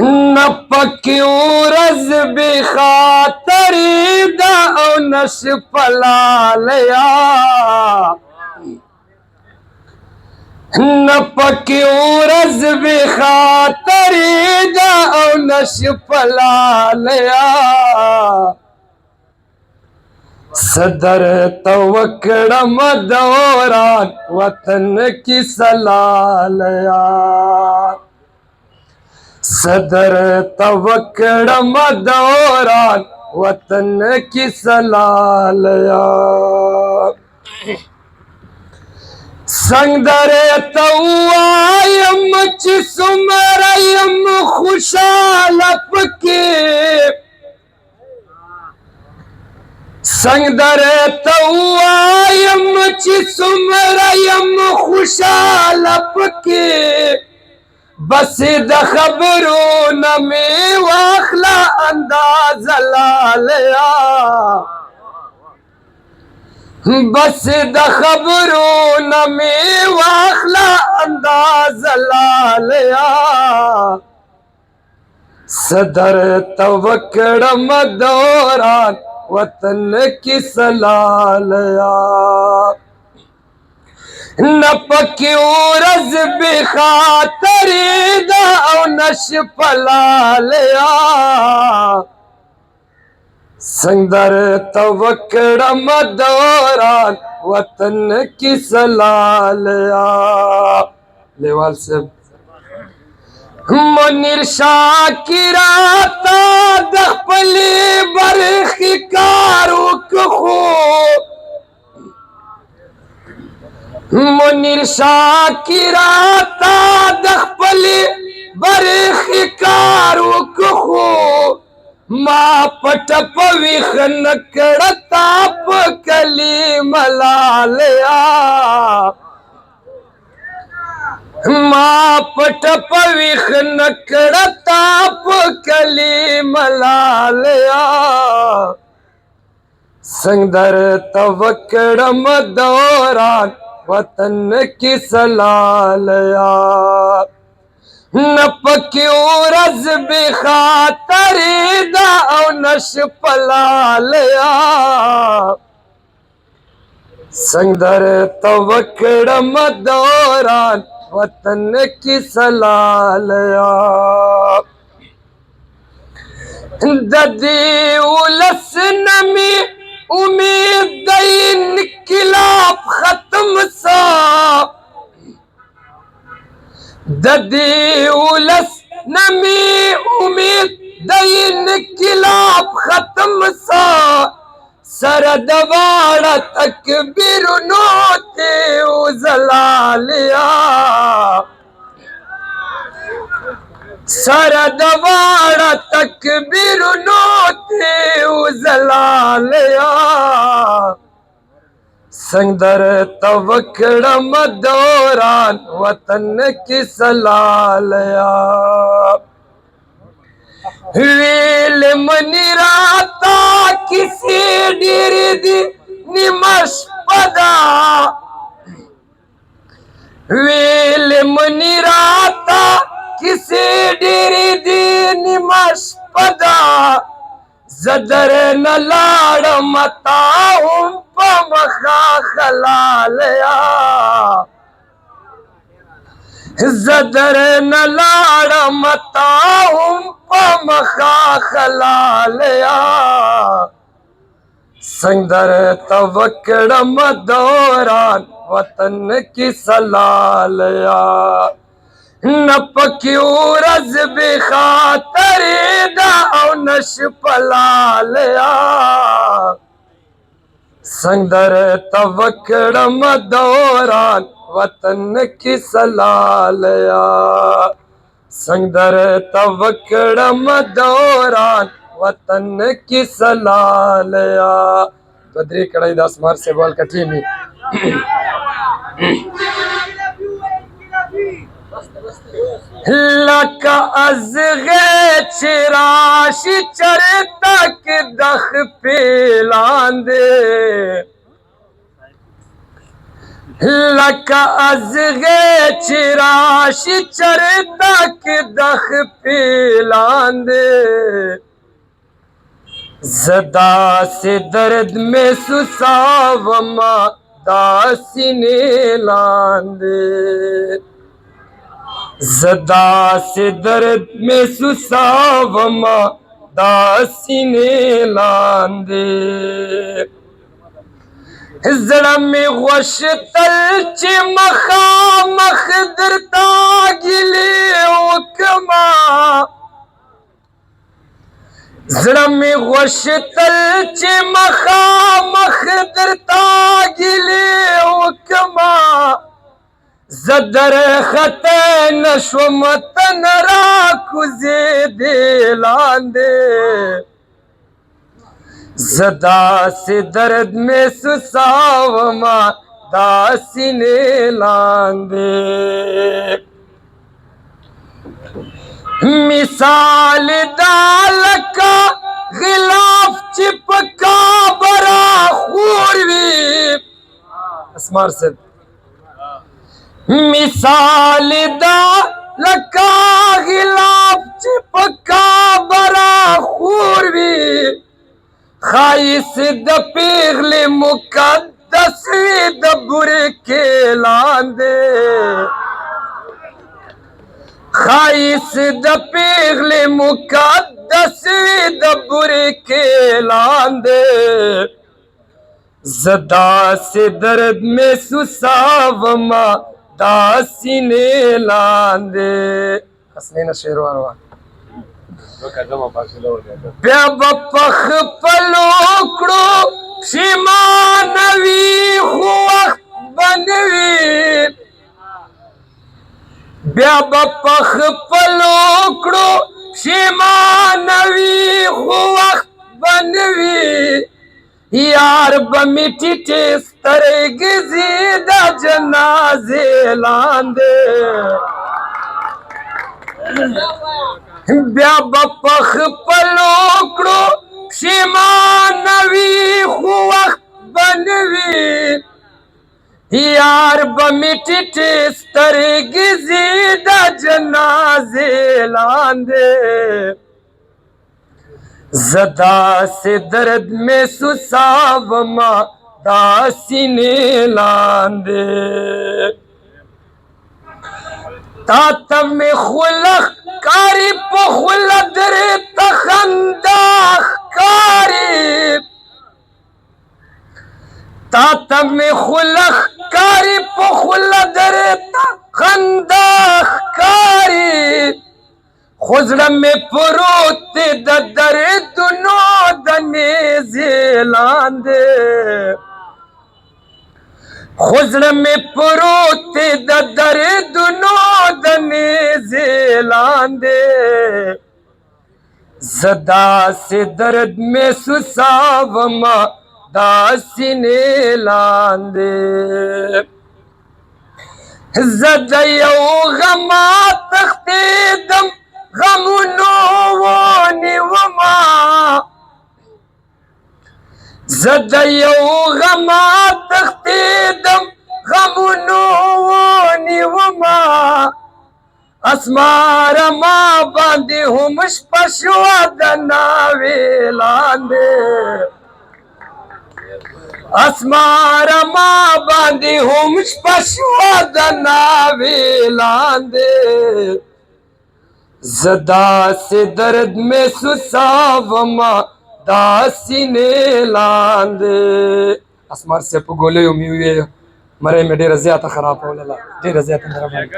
न पक्यों रज बेखातरी दा औ नश पलालया न पक्यों रज बेखातरी दा औ नश पलालया सदर तवक्कड़ मदौरान वतन की सलालया सदर तवक्कड़ मदौरान वतन की सलालया संदर तवायम चिसुमरयम खुशालप के संदर तवायम चिसुमरयम खुशालप के बस द खबरों न में वाखला अंदाज लालया बस द खबरों न में वाखला अंदाज लालया सदर तवक्कड़ मदौरान वतन की सलालया न पक्यों रज बेखातरी दा औ नश पलालया संदर तवक्कड़ मदौरान वतन की सलालया लेवाल से मुनीर शाकिरा ता दखपली बरखी कारुक खो मुनीर शाकिरा ता दखपली बरखी कारुक खो मा पट पविख नकड़ ताप कली मलालया माँ पट पविख नकड़ ताप कली मलालया संदर तवक्कड़ मदौरान वतन की सलालया न पक्यों रज बेखातरी दा औ नश पलालया संदर तवक्कड़ मदौरान वतन की सलालया ददी उलस नमी उम्मीद इनकिलाब खत्म सा ददी उलस नमी उम्मीद इनकिलाब खत्म सा सरदवाड़ा तकबीर नोते उजलालिया सरदवाड़ा तकबीर नोते उजलालिया संदर तवक्कड़ मदौरान वतन की सलालया वेल मनिराता किसी डिरदी निमश पदा वेल मनिराता किसी डिरदी निमश पदा जदर न लाड़ मताऊं पमखा खलालया जदर न लाड़ मताऊं पमखा खलालया संदर तवक्कड़ मदौरान वतन की सलालया न पक्यों रज बेखातरी दा औ नश पलालया संदर तवक्कड़ मदौरान वतन की सलालया संदर तवक्कड़ मदौरान वतन की सलालया बद्री कड़ाई दास मार से बोल कठिनी लक अज़गे चिराश चर तक दख पेलांदे لکه ازغې چې راشي چرته کې د خپې لاندې زه داسې درد محسوسومه دا سینې لاندې زه داسې درد محسوسومه دا سینې لاندې زړه مې غوښتل چې مخامخ درته ګیلې وکړمه زړه مې غوښتل چې مخامخ درته ګیلې وکړمه زه درخطی نه شوم ته نه راکوزېدې لاندې زه داسې درد محسوسومه دا سینې لاندې مثال دا لکه غلاف چې په کعبه راخور وي اسمار صاحب مثال دا لکه غلاف چې په کعبه راخور وي ښایست د پیغلې مقدس وي د برکې لاندې ښایست د پیغلې مقدس وي د برکې لاندې زه داسې درد محسوسومه دا سینې لاندې حسنینه شعر واروا بیا به په خپلو کړو پښیمانه وي خو وخت به نه وي بیا به په خپلو کړو پښیمانه وي خو وخت به نه وي یار به مې ټیټې سترګې ځي د جنازې لاندې بیا به په خپلو کړو پښیمانه وي خو وخت به نه وي یار به مې ټیټې سترګې ځي د جنازې لاندې زه داسې درد محسوسومه دا سینې لاندې تا ته مې خوله ښکاري په خوله درې ته خندا ښکاري تا ته مې خوله ښکاري په خوله درې ته خندا ښکاري خو زړه مې پروت دی د دردونو د نیزې لاندې خو زړه مې پروت دی د دردونو د نیزې لاندې زه داسې درد محسوسومه دا سینې لاندې زه د یو غمه تښتېدم غمونو ونیومه زه د یو غمه تښتېدم غمونو ونیومه اسماره ما باندې هم شپه شوه د ناوې لاندې اسماره ما باندې هم شپه شوه د ناوې لاندې زه داسې درد محسوسومه دا سینې لاندې اسمار صاحب په ګولیو مې وویل مرۍ مې ډېره زیاته خرابوله ډېره زیاته مهرباني